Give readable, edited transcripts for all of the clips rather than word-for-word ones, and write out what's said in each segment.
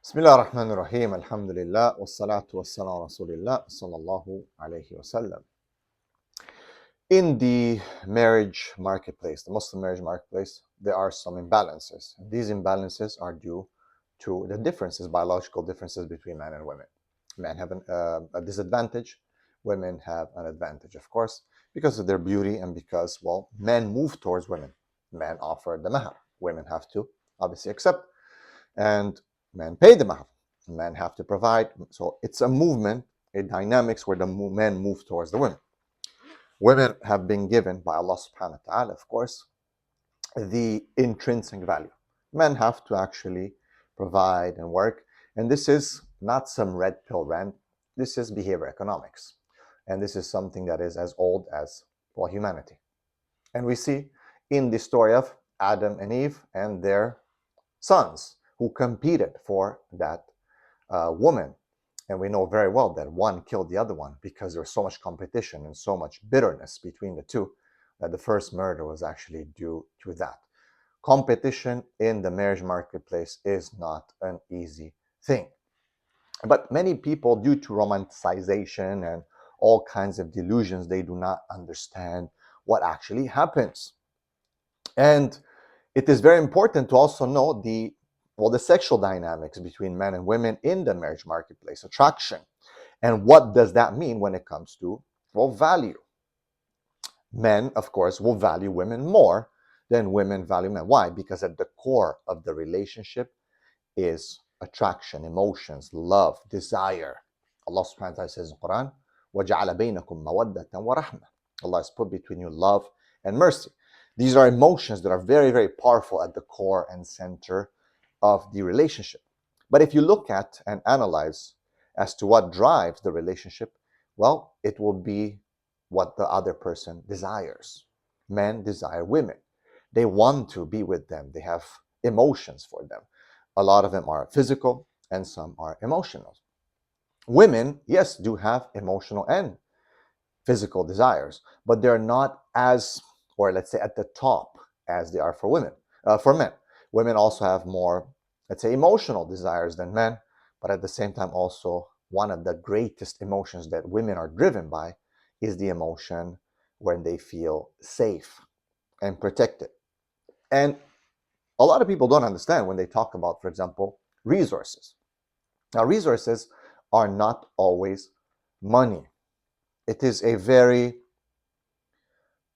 Bismillah ar-Rahman ar-Rahim, alhamdulillah, wassalatu wassalamu ala rasulillah, sallallahu alayhi wasallam. In the marriage marketplace, the Muslim marriage marketplace, there are some imbalances. These imbalances are due to the differences, biological differences between men and women. Men have a disadvantage, women have an advantage, of course, because of their beauty and because, well, men move towards women. Men offer the mahar. Women have to obviously accept. And men pay the mahar. Men have to provide. So it's a movement, a dynamics where the men move towards the women. Women have been given by Allah subhanahu wa ta'ala, of course, the intrinsic value. Men have to actually provide and work. And this is not some red pill rant. This is behavior economics. And this is something that is as old as, well, humanity. And we see in the story of Adam and Eve and their sons who competed for that woman. And we know very well that one killed the other one because there was so much competition and so much bitterness between the two that the first murder was actually due to that. Competition in the marriage marketplace is not an easy thing. But many people, due to romanticization and all kinds of delusions, they do not understand what actually happens. And it is very important to also know the sexual dynamics between men and women in the marriage marketplace, attraction. And what does that mean when it comes to, well, value? Men, of course, will value women more than women value men. Why? Because at the core of the relationship is attraction, emotions, love, desire. Allah subhanahu wa ta'ala says in the Quran, وَجَعَلَ بَيْنَكُمْ مَوَدَّةً وَرَحْمَةً. Allah has put between you love and mercy. These are emotions that are very, very powerful at the core and center of the relationship. But if you look at and analyze as to what drives the relationship, well, it will be what the other person desires. Men desire women. They want to be with them. They have emotions for them. A lot of them are physical and some are emotional. Women, yes, do have emotional and physical desires, but they're not as, or let's say at the top as they are for women, for men. Women also have more, let's say, emotional desires than men, but at the same time also one of the greatest emotions that women are driven by is the emotion when they feel safe and protected. And a lot of people don't understand when they talk about, for example, resources. Now, resources are not always money. It is a very,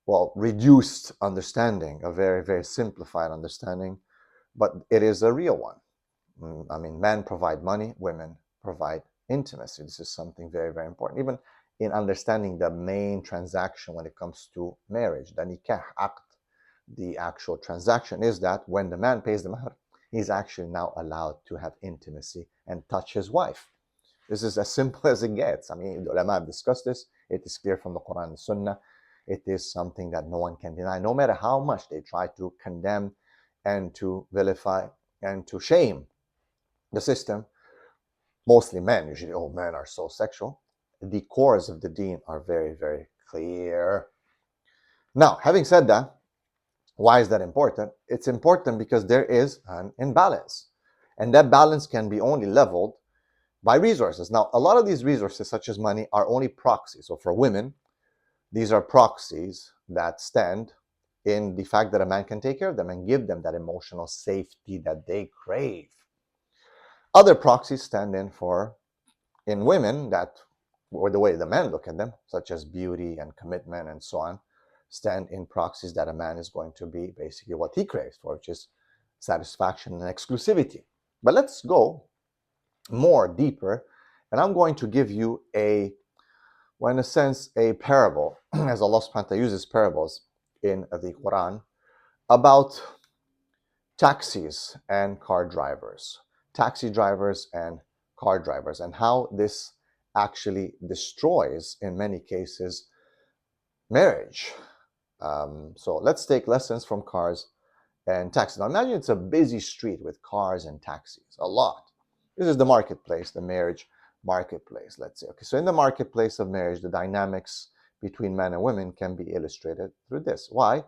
well, reduced understanding, a very, very simplified understanding, but it is a real one. I mean, men provide money, women provide intimacy. This is something very, very important. Even in understanding the main transaction when it comes to marriage, the nikah, aqd, the actual transaction is that when the man pays the mahar, he's actually now allowed to have intimacy and touch his wife. This is as simple as it gets. I mean, the ulama have discussed this. It is clear from the Quran and Sunnah. It is something that no one can deny, no matter how much they try to condemn and to vilify and to shame the system. Mostly men, usually, oh, men are so sexual. The cores of the deen are very, very clear. Now, having said that, why is that important? It's important because there is an imbalance. And that balance can be only leveled by resources. Now, a lot of these resources, such as money, are only proxies. So for women, these are proxies that stand in the fact that a man can take care of them and give them that emotional safety that they crave. Other proxies stand in women that, or the way the men look at them, such as beauty and commitment and so on, stand in proxies that a man is going to be basically what he craves for, which is satisfaction and exclusivity. But let's go more deeper, and I'm going to give you well, in a sense, a parable, as Allah subhanahu wa ta'ala uses parables in the Quran, about taxis and car drivers, taxi drivers and car drivers, and how this actually destroys, in many cases, marriage. So let's take lessons from cars and taxis. Now imagine it's a busy street with cars and taxis, a lot. This is the marketplace, the marriage marketplace, let's say. Okay, so in the marketplace of marriage, the dynamics between men and women can be illustrated through this. Why?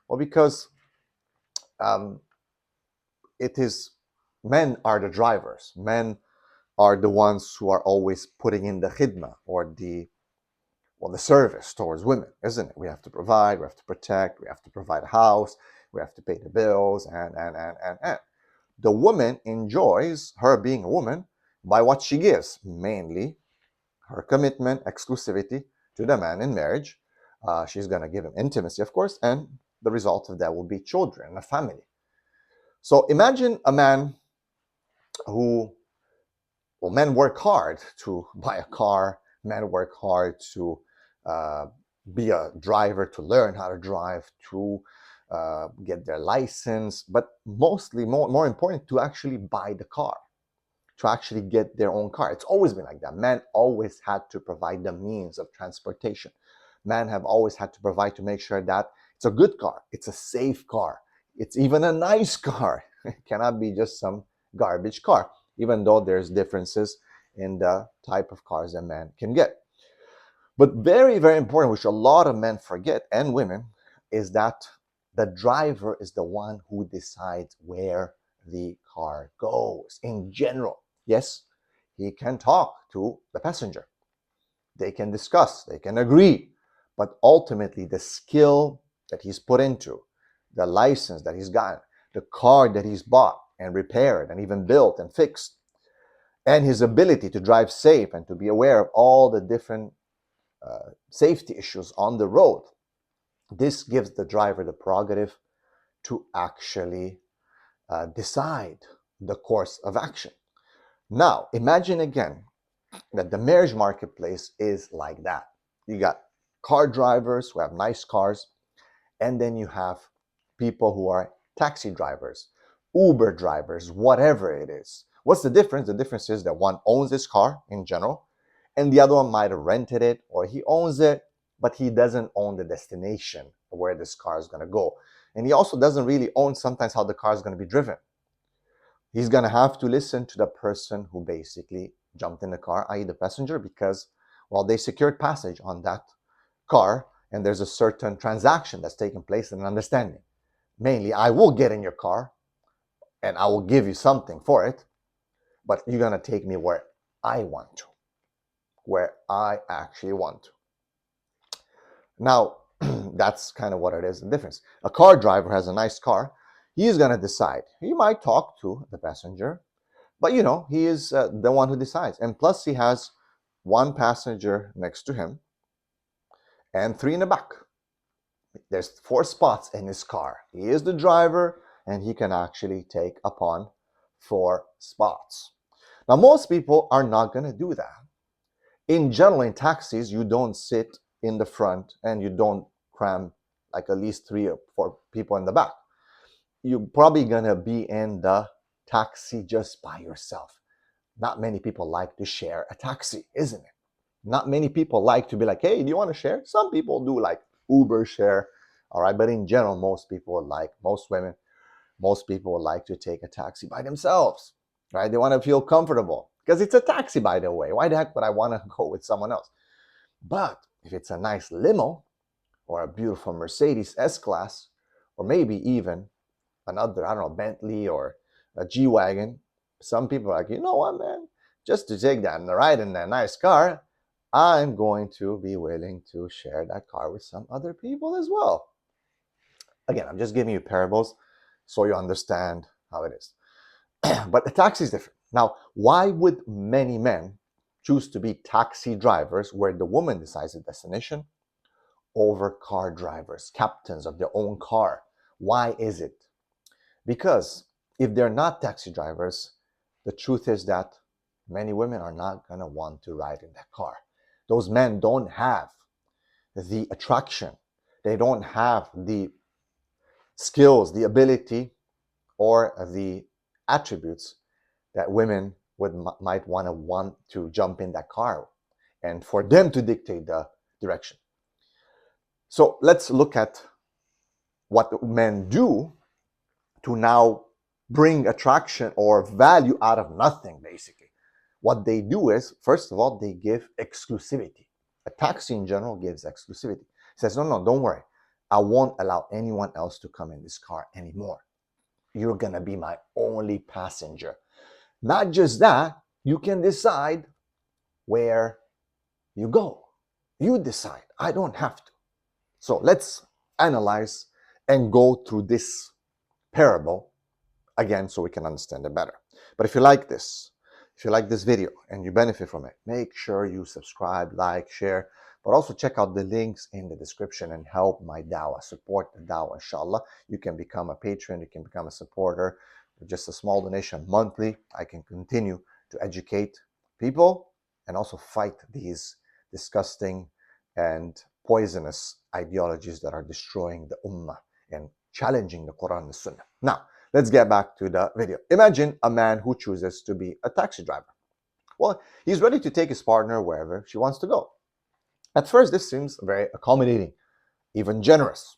Well, because it is Men are the drivers. Men are the ones who are always putting in the khidmah, or the service towards women, isn't it? We have to provide, we have to protect, we have to provide a house, we have to pay the bills, and. The woman enjoys her being a woman by what she gives, mainly her commitment, exclusivity to the man in marriage. She's going to give him intimacy, of course, and the result of that will be children, a family. So imagine a man who, well, men work hard to buy a car, men work hard to uh, be a driver, to learn how to drive, to get their license, but mostly, more important, to actually buy the car, to actually get their own car. It's always been like that. Men always had to provide the means of transportation. Men have always had to provide to make sure that it's a good car, it's a safe car, it's even a nice car. It cannot be just some garbage car, even though there's differences in the type of cars a man can get. But very, very important, which a lot of men forget, and women, is that the driver is the one who decides where the car goes in general. Yes, he can talk to the passenger. They can discuss, they can agree. But ultimately, the skill that he's put into, the license that he's gotten, the car that he's bought and repaired and even built and fixed, and his ability to drive safe and to be aware of all the different safety issues on the road, this gives the driver the prerogative to actually decide the course of action. Now, imagine again that the marriage marketplace is like that. You got car drivers who have nice cars, and then you have people who are taxi drivers, Uber drivers, whatever it is. What's the difference? The difference is that one owns his car in general, and the other one might have rented it, or he owns it, but he doesn't own the destination where this car is going to go. And he also doesn't really own sometimes how the car is going to be driven. He's going to have to listen to the person who basically jumped in the car, i.e. the passenger, because, well, they secured passage on that car, and there's a certain transaction that's taking place and an understanding. Mainly, I will get in your car, and I will give you something for it, but you're going to take me where I want to, where I actually want to. Now, that's kind of what it is, the difference. A car driver has a nice car. He's going to decide. He might talk to the passenger, but he is the one who decides. And plus, he has one passenger next to him and 3 in the back. There's 4 spots in his car. He is the driver, and he can actually take upon 4 spots. Now, most people are not going to do that. In general, in taxis, you don't sit in the front and you don't cram like at least 3 or 4 people in the back. You're probably going to be in the taxi just by yourself. Not many people like to share a taxi, isn't it? Not many people like to be like, hey, do you want to share? Some people do, like Uber share, all right? But in general, most women, most people like to take a taxi by themselves, right? They want to feel comfortable because it's a taxi, by the way. Why the heck would I want to go with someone else? But if it's a nice limo or a beautiful Mercedes S-Class, or maybe even another, I don't know, Bentley or a G-Wagon, some people are like, you know what, man? Just to take that ride in that nice car, I'm going to be willing to share that car with some other people as well. Again, I'm just giving you parables so you understand how it is. But the taxi is different. Now, why would many men choose to be taxi drivers where the woman decides the destination over car drivers, captains of their own car? Why is it? Because if they're not taxi drivers, the truth is that many women are not going to want to ride in that car. Those men don't have the attraction. They don't have the skills, the ability, or the attributes that women might want to jump in that car and for them to dictate the direction. So let's look at what men do to now bring attraction or value out of nothing, basically. What they do is, first of all, they give exclusivity. A taxi in general gives exclusivity. It says, no, don't worry. I won't allow anyone else to come in this car anymore. you're going to be my only passenger. Not just that, you can decide where you go. You decide. I don't have to. So let's analyze and go through this parable again so we can understand it better. But if you like this video and you benefit from it, make sure you subscribe, like, share, but also check out the links in the description and help my dawa, support the dawa, inshallah. You can become a patron, you can become a supporter with just a small donation monthly. I can continue to educate people and also fight these disgusting and poisonous ideologies that are destroying the ummah and challenging the Quran and the Sunnah. Now, let's get back to the video. Imagine a man who chooses to be a taxi driver. Well, he's ready to take his partner wherever she wants to go. At first, this seems very accommodating, even generous.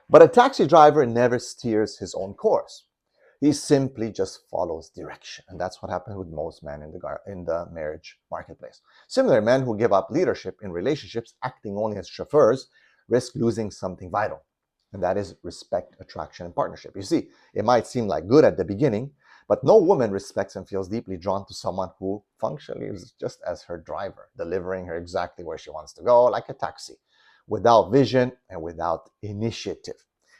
But a taxi driver never steers his own course. He simply just follows direction. And that's what happens with most men in the marriage marketplace. Similar, men who give up leadership in relationships, acting only as chauffeurs, risk losing something vital. And that is respect, attraction, and partnership. You see, it might seem like good at the beginning, but no woman respects and feels deeply drawn to someone who functionally is just as her driver, delivering her exactly where she wants to go, like a taxi, without vision and without initiative.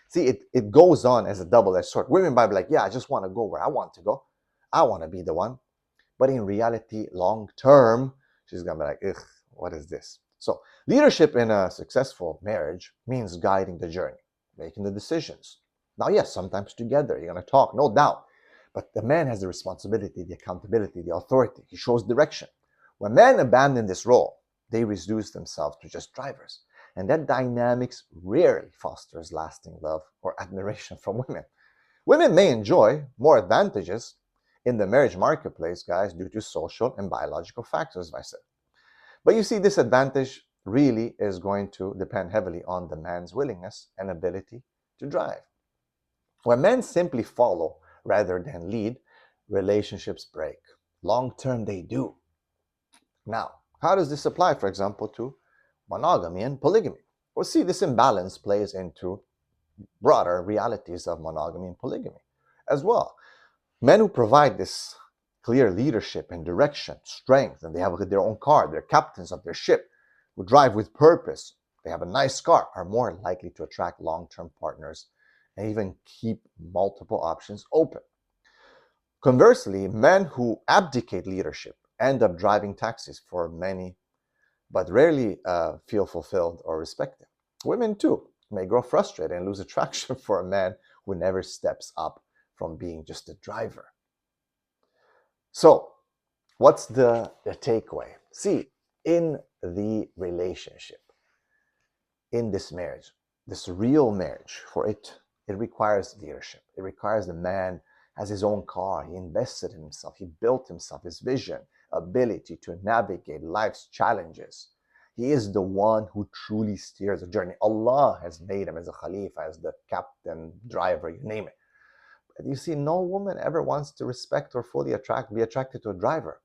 See, it goes on as a double-edged sword. Women might be like, yeah, I just want to go where I want to go. I want to be the one. But in reality, long term, she's going to be like, ugh, what is this? So leadership in a successful marriage means guiding the journey, making the decisions. Now, yes, sometimes together, you're going to talk, no doubt. But the man has the responsibility, the accountability, the authority. He shows direction. When men abandon this role, they reduce themselves to just drivers. And that dynamics rarely fosters lasting love or admiration from women. Women may enjoy more advantages in the marriage marketplace, guys, due to social and biological factors, as I said. But you see, this advantage really is going to depend heavily on the man's willingness and ability to drive. When men simply follow rather than lead, relationships break. Long term, they do. Now, how does this apply, for example, to monogamy and polygamy? Well, see, this imbalance plays into broader realities of monogamy and polygamy as well. Men who provide this clear leadership and direction, strength, and they have their own car, they're captains of their ship, who drive with purpose, they have a nice car, are more likely to attract long-term partners and even keep multiple options open. Conversely, men who abdicate leadership end up driving taxis for many, but rarely feel fulfilled or respected. Women, too, may grow frustrated and lose attraction for a man who never steps up from being just a driver. So, what's the takeaway? See, in the relationship, in this marriage, this real marriage, for it requires leadership. It requires the man has his own car. He invested in himself. He built himself, his vision, ability to navigate life's challenges. He is the one who truly steers the journey. Allah has made him as a Khalifa, as the captain, driver, you name it. But you see, no woman ever wants to respect or fully be attracted to a driver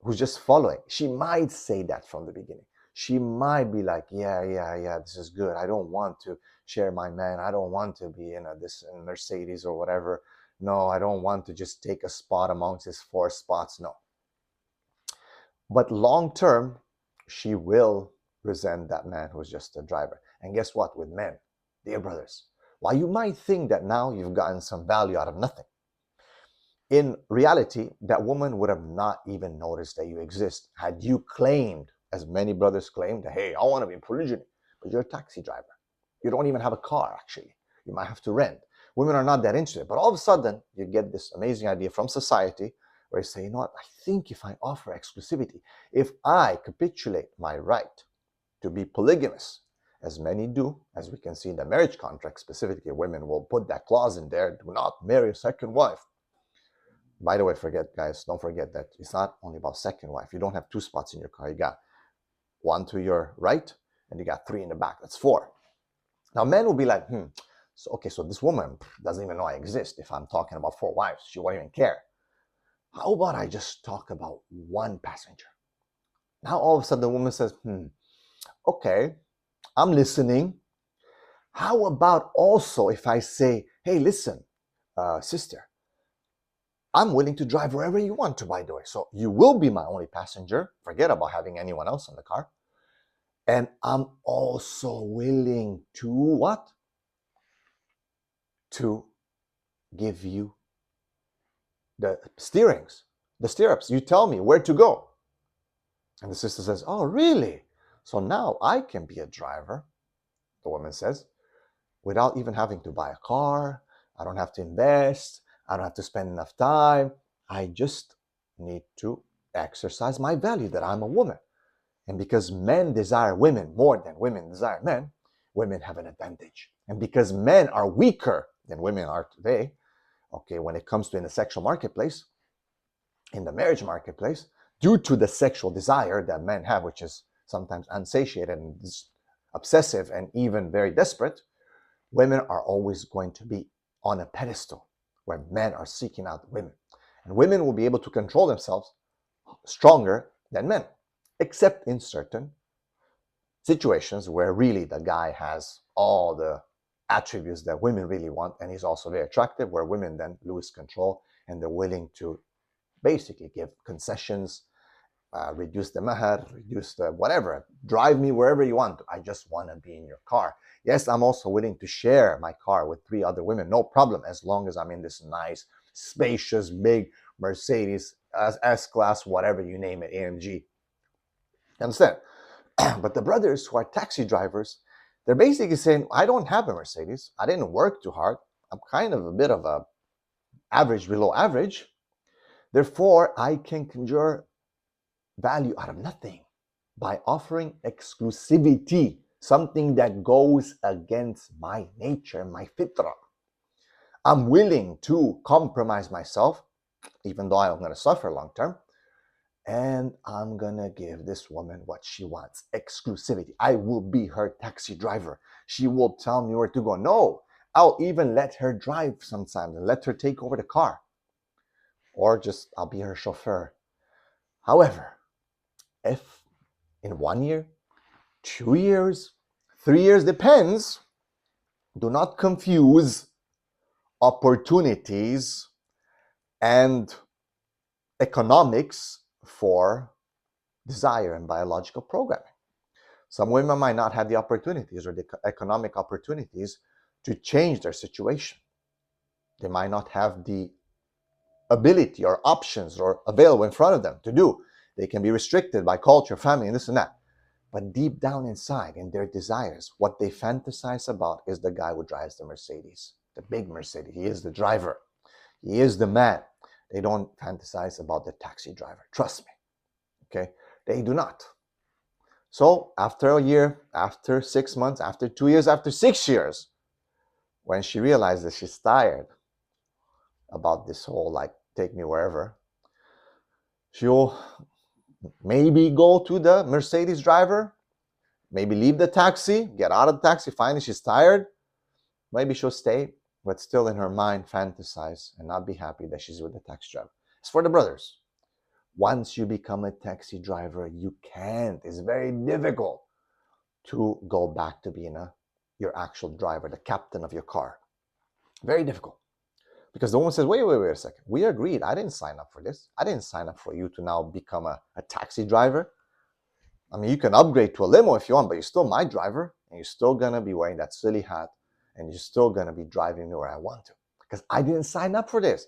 who's just following. She might say that from the beginning. She might be like, yeah, this is good. I don't want to share my man. I don't want to be in this Mercedes or whatever. No, I don't want to just take a spot amongst his 4 spots. No. But long term, she will resent that man who's just a driver. And guess what? With men, dear brothers, while you might think that now you've gotten some value out of nothing, in reality, that woman would have not even noticed that you exist had you claimed, as many brothers claim, that, hey, I want to be in polygyny, but you're a taxi driver. You don't even have a car, actually. You might have to rent. Women are not that interested. But all of a sudden, you get this amazing idea from society where you say, you know what, I think if I offer exclusivity, if I capitulate my right to be polygamous, as many do, as we can see in the marriage contract, specifically women will put that clause in there, do not marry a second wife. By the way, don't forget that it's not only about second wife. You don't have 2 spots in your car. You got 1 to your right, and you got 3 in the back. That's 4. Now, men will be like, so this woman doesn't even know I exist. If I'm talking about 4 wives, she won't even care. How about I just talk about 1 passenger? Now, all of a sudden, the woman says, okay, I'm listening. How about also if I say, hey, listen, sister, I'm willing to drive wherever you want to, by the way. So you will be my only passenger. Forget about having anyone else in the car. And I'm also willing to what? To give you the stirrups. You tell me where to go. And the sister says, oh, really? So now I can be a driver, the woman says, without even having to buy a car. I don't have to invest. I don't have to spend enough time. I just need to exercise my value that I'm a woman. And because men desire women more than women desire men, women have an advantage. And because men are weaker than women are today, okay, when it comes to in the sexual marketplace, in the marriage marketplace, due to the sexual desire that men have, which is sometimes unsatiated and obsessive and even very desperate, women are always going to be on a pedestal where men are seeking out women. And women will be able to control themselves stronger than men, except in certain situations where really the guy has all the attributes that women really want, and he's also very attractive, where women then lose control and they're willing to basically give concessions, reduce the mahar, reduce the whatever, drive me wherever you want. I just want to be in your car. Yes, I'm also willing to share my car with 3 other women, no problem, as long as I'm in this nice, spacious, big Mercedes, S-Class, whatever you name it, AMG. You understand? But the brothers who are taxi drivers, they're basically saying, I don't have a Mercedes. I didn't work too hard. I'm kind of a bit of a average, below average. Therefore, I can conjure value out of nothing by offering exclusivity, something that goes against my nature, my fitrah. I'm willing to compromise myself, even though I'm going to suffer long term, and I'm going to give this woman what she wants, exclusivity. I will be her taxi driver. She will tell me where to go. No, I'll even let her drive sometimes and let her take over the car. Or just I'll be her chauffeur. However, if in 1 year, 2 years, 3 years, depends, do not confuse opportunities and economics for desire and biological programming. Some women might not have the opportunities or the economic opportunities to change their situation. They might not have the ability or options or available in front of them to do. They can be restricted by culture, family, and this and that. But deep down inside, in their desires, what they fantasize about is the guy who drives the Mercedes, the big Mercedes. He is the driver. He is the man. They don't fantasize about the taxi driver. Trust me. Okay? They do not. So after a year, after 6 months, after 2 years, after 6 years, when she realizes she's tired about this whole like take me wherever, she'll maybe go to the Mercedes driver, maybe leave the taxi, get out of the taxi, finally she's tired, maybe she'll stay, but still in her mind fantasize and not be happy that she's with the taxi driver. It's for the brothers. Once you become a taxi driver, you can't. It's very difficult to go back to being your actual driver, the captain of your car. Very difficult. Because the woman says, wait a second. We agreed. I didn't sign up for this. I didn't sign up for you to now become a taxi driver. I mean, you can upgrade to a limo if you want, but you're still my driver, and you're still going to be wearing that silly hat, and you're still going to be driving me where I want to. Because I didn't sign up for this.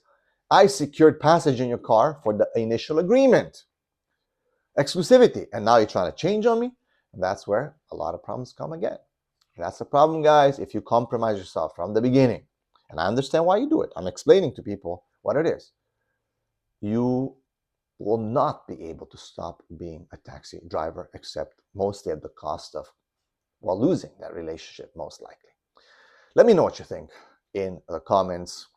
I secured passage in your car for the initial agreement. Exclusivity. And now you're trying to change on me? And that's where a lot of problems come again. That's the problem, guys, if you compromise yourself from the beginning. And I understand why you do it. I'm explaining to people what it is. You will not be able to stop being a taxi driver, except mostly at the cost of, well, losing that relationship, most likely. Let me know what you think in the comments.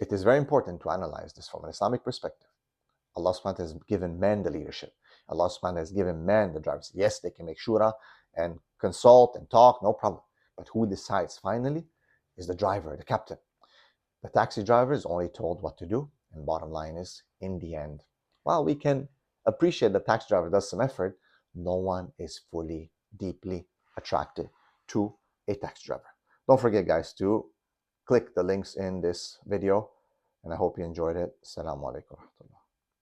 It is very important to analyze this from an Islamic perspective. Allah subhanahu wa ta'ala has given men the leadership. Allah subhanahu wa ta'ala has given men the drivers. Yes, they can make shura and consult and talk, no problem. But who decides finally is the driver, the captain. The taxi driver is only told what to do. And bottom line is, in the end, while we can appreciate the taxi driver does some effort, no one is fully, deeply attracted to a taxi driver. Don't forget, guys, to click the links in this video, and I hope you enjoyed it. Assalamu alaikum wa rahmatullah.